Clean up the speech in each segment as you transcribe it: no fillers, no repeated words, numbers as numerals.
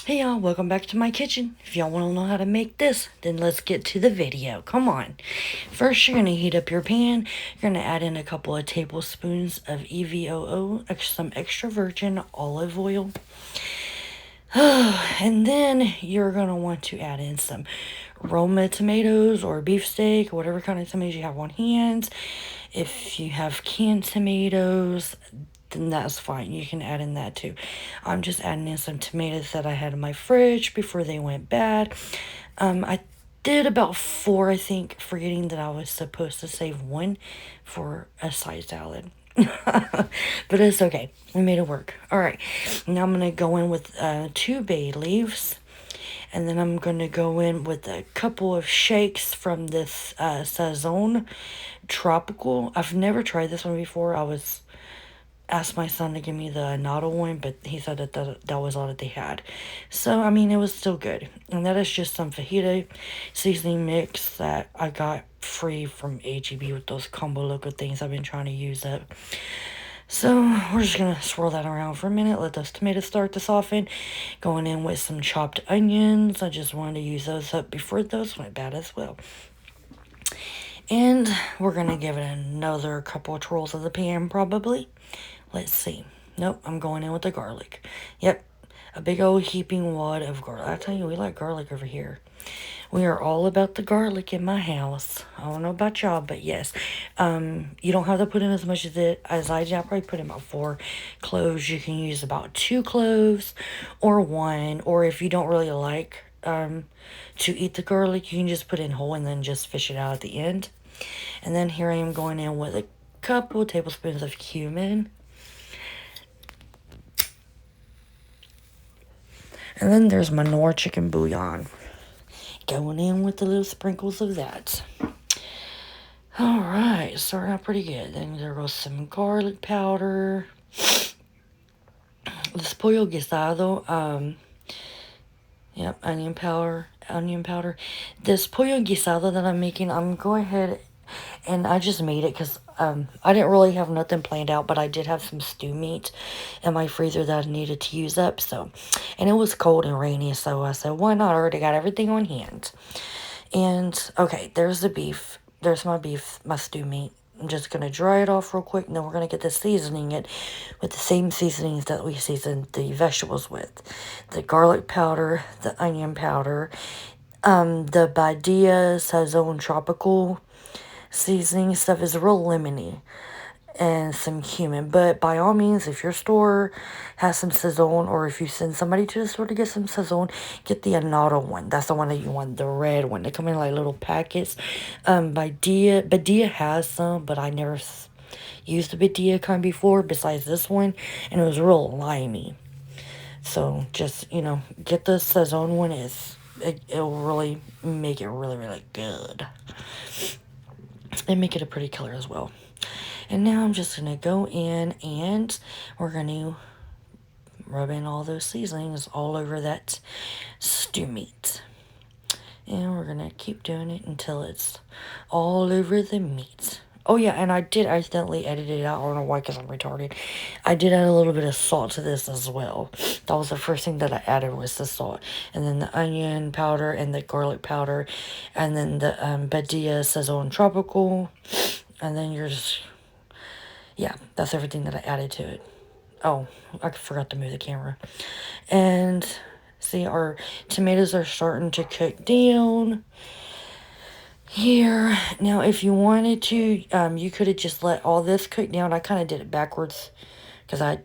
Hey y'all, welcome back to my kitchen. If y'all want to know how to make this, then let's get to the video. Come on. First, you're going to heat up your pan. You're going to add in a couple of tablespoons of EVOO, some extra virgin olive oil. And then you're going to want to add in some Roma tomatoes or beefsteak, or whatever kind of tomatoes you have on hand. If you have canned tomatoes, then that's fine. You can add in that too. I'm just adding in some tomatoes that I had in my fridge before they went bad. I did about 4, I think, forgetting that I was supposed to save 1 for a side salad. But it's okay. We made it work. All right. Now I'm going to go in with 2 bay leaves. And then I'm going to go in with a couple of shakes from this Sazon Tropical. I've never tried this one before. Asked my son to give me the annatto one, but he said that was all that they had. So, I mean, it was still good. And that is just some fajita seasoning mix that I got free from HEB with those combo loco things I've been trying to use up. So, we're just going to swirl that around for a minute, let those tomatoes start to soften. Going in with some chopped onions. I just wanted to use those up before those went bad as well. And we're going to give it another couple of twirls of the pan, probably. Let's see. Nope, I'm going in with the garlic. Yep, a big old heaping wad of garlic. I tell you, we like garlic over here. We are all about the garlic in my house. I don't know about y'all, but yes. You don't have to put in as much as I did. I probably put in about 4 cloves. You can use about 2 cloves or 1. Or if you don't really like to eat the garlic, you can just put it in whole and then just fish it out at the end. And then here I am going in with a couple tablespoons of cumin. And then there's my Knorr chicken bouillon. Going in with the little sprinkles of that. Alright, starting out pretty good. Then there goes some garlic powder. This pollo guisado, yep, onion powder. This pollo guisado that I'm making, I'm going ahead and I just made it because I didn't really have nothing planned out, but I did have some stew meat in my freezer that I needed to use up. So, and it was cold and rainy, so I said, why not? I already got everything on hand. And okay, there's the beef. There's my beef, my stew meat. I'm just going to dry it off real quick, and then we're going to get the seasoning it with the same seasonings that we seasoned the vegetables with. The garlic powder, the onion powder, the Badia Sazon Tropical seasoning stuff is real lemony, and some cumin. But by all means, if your store has some Sazon, or if you send somebody to the store to get some Sazon, get the annatto one. That's the one that you want, the red one. They come in like little packets. Badia has some, but I never used the Badia kind before besides this one, and it was real limey. So just, get the Sazon one. It'll really make it really, really good. And make it a pretty color as well. And now I'm just going to go in and we're going to rub in all those seasonings all over that stew meat. And we're going to keep doing it until it's all over the meat. Oh yeah, and I did accidentally edit it out. I don't know why, because I'm retarded. I did add a little bit of salt to this as well. That was the first thing that I added, was the salt. And then the onion powder and the garlic powder. And then the Badia Sazon Tropical. And then you're just... yeah, that's everything that I added to it. Oh, I forgot to move the camera. And see, our tomatoes are starting to cook down here. Now, if you wanted to, you could have just let all this cook down. I kind of did it backwards because I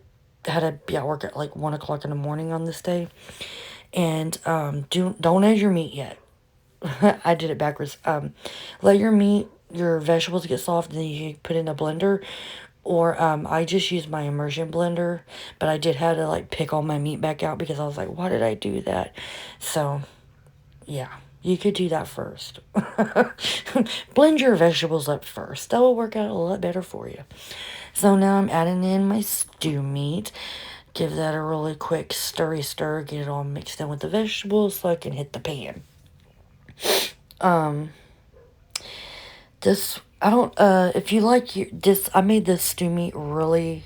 had to be at work at like 1 o'clock in the morning on this day. And don't add your meat yet. I did it backwards. Let your vegetables get soft, and then you put in a blender. Or I just used my immersion blender, but I did have to like pick all my meat back out because I was like, why did I do that? So, yeah, you could do that first. Blend your vegetables up first. That will work out a lot better for you. So now I'm adding in my stew meat. Give that a really quick stir, get it all mixed in with the vegetables so I can hit the pan. If you like this, I made this stew meat really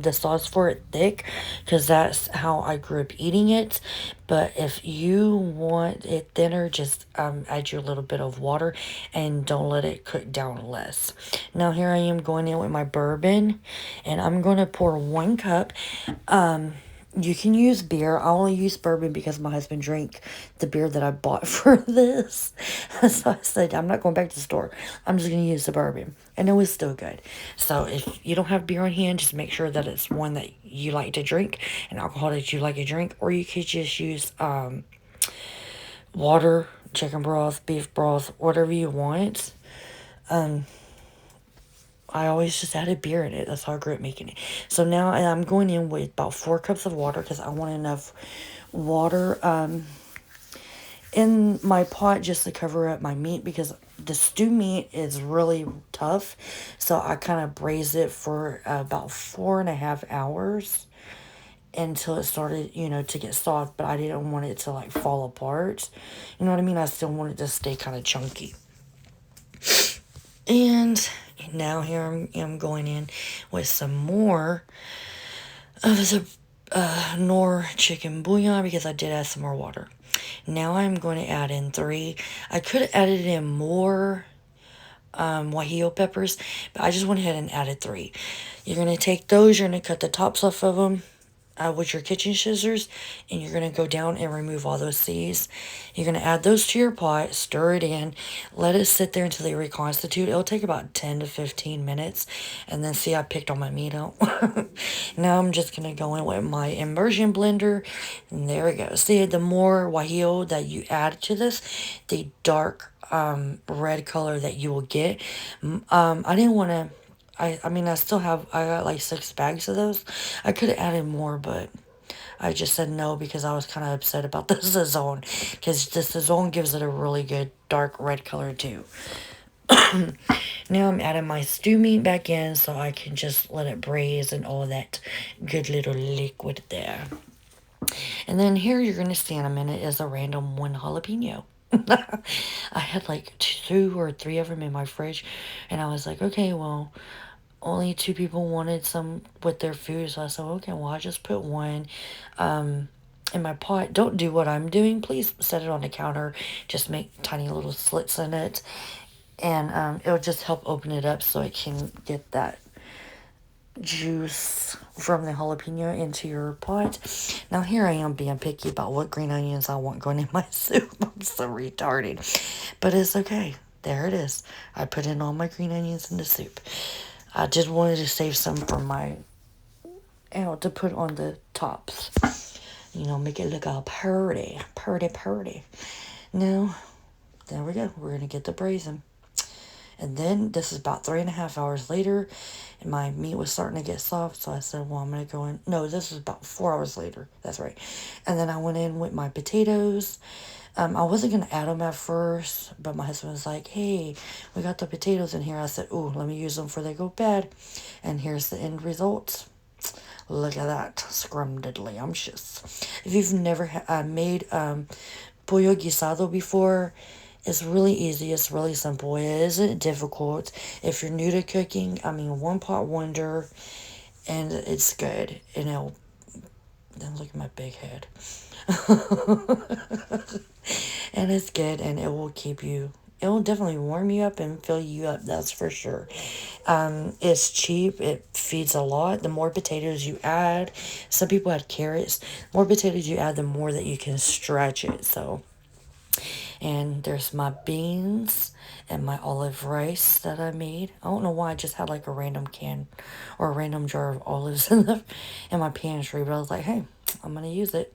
the sauce for it thick, because that's how I grew up eating it. But if you want it thinner, just add your little bit of water and don't let it cook down less. Now here I am going in with my bourbon, and I'm going to pour 1 cup. You can use beer. I only use bourbon because my husband drank the beer that I bought for this. So I said, I'm not going back to the store. I'm just going to use the bourbon. And it was still good. So if you don't have beer on hand, just make sure that it's one that you like to drink, and alcohol that you like to drink. Or you could just use water, chicken broth, beef broth, whatever you want. I always just added beer in it. That's how I grew up making it. So now I'm going in with about 4 cups of water because I want enough water in my pot just to cover up my meat, because the stew meat is really tough. So I kind of braised it for about 4.5 hours until it started, to get soft. But I didn't want it to like fall apart. You know what I mean? I still want it to stay kind of chunky. And now here I'm going in with some more of the Nor chicken bouillon, because I did add some more water. Now I'm going to add in 3. I could have added in more guajillo peppers, but I just went ahead and added 3. You're going to take those, you're going to cut the tops off of them with your kitchen scissors, and you're going to go down and remove all those seeds. You're going to add those to your pot, stir it in, let it sit there until they reconstitute. It'll take about 10 to 15 minutes, and then see, I picked all my meat out. Now I'm just going to go in with my immersion blender, and there we go. See, the more guajillo that you add to this, the dark red color that you will get. I didn't want to, I mean, I got like 6 bags of those. I could have added more, but I just said no because I was kind of upset about the Sazon, because the Sazon gives it a really good dark red color too. Now I'm adding my stew meat back in so I can just let it braise and all that good little liquid there. And then here you're going to see in a minute is a random 1 jalapeno. I had like 2 or 3 of them in my fridge, and I was like, okay, well, only 2 people wanted some with their food, so I said, okay, well, I just put 1 in my pot. Don't do what I'm doing. Please set it on the counter. Just make tiny little slits in it, and it'll just help open it up so it can get that juice from the jalapeno into your pot. Now here I am being picky about what green onions I want going in my soup. I'm so retarded, but it's okay. There it is. I put in all my green onions in the soup. I just wanted to save some for my, to put on the tops. Make it look all pretty. Now, there we go. We're going to get the braising. And then this is about 3.5 hours later, and my meat was starting to get soft. So I said, well, I'm going to go in. No, this was about 4 hours later. That's right. And then I went in with my potatoes. I wasn't going to add them at first, but my husband was like, hey, we got the potatoes in here. I said, ooh, let me use them before they go bad. And here's the end result. Look at that. Scrumdiddlyumptious. If you've never made pollo guisado before, it's really easy. It's really simple. It isn't difficult. If you're new to cooking, one pot wonder, and it's good. And then look at my big head. And it's good, and it will definitely warm you up and fill you up, that's for sure. It's cheap, it feeds a lot. The more potatoes you add, some people add carrots, the more potatoes you add, the more that you can stretch it. So, and there's my beans and my olive rice that I made. I don't know why I just had like a random can or a random jar of olives in my pantry, but I was like, hey, I'm gonna use it.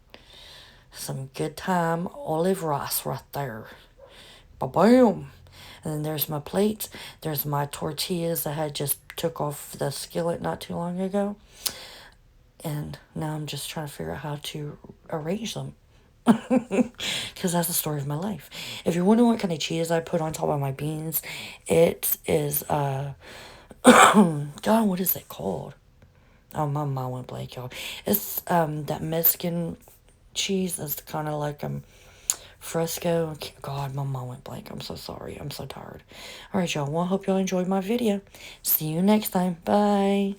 Some good time olive rice right there. Ba-boom. And then there's my plates. There's my tortillas that I just took off the skillet not too long ago. And now I'm just trying to figure out how to arrange them. Because that's the story of my life. If you're wondering what kind of cheese I put on top of my beans, it is, God, what is it called? Oh, my mind went blank, y'all. It's that Mexican cheese is kind of like Fresco. God, my mind went blank. I'm so sorry. I'm so tired. All right, y'all. Well, I hope y'all enjoyed my video. See you next time. Bye.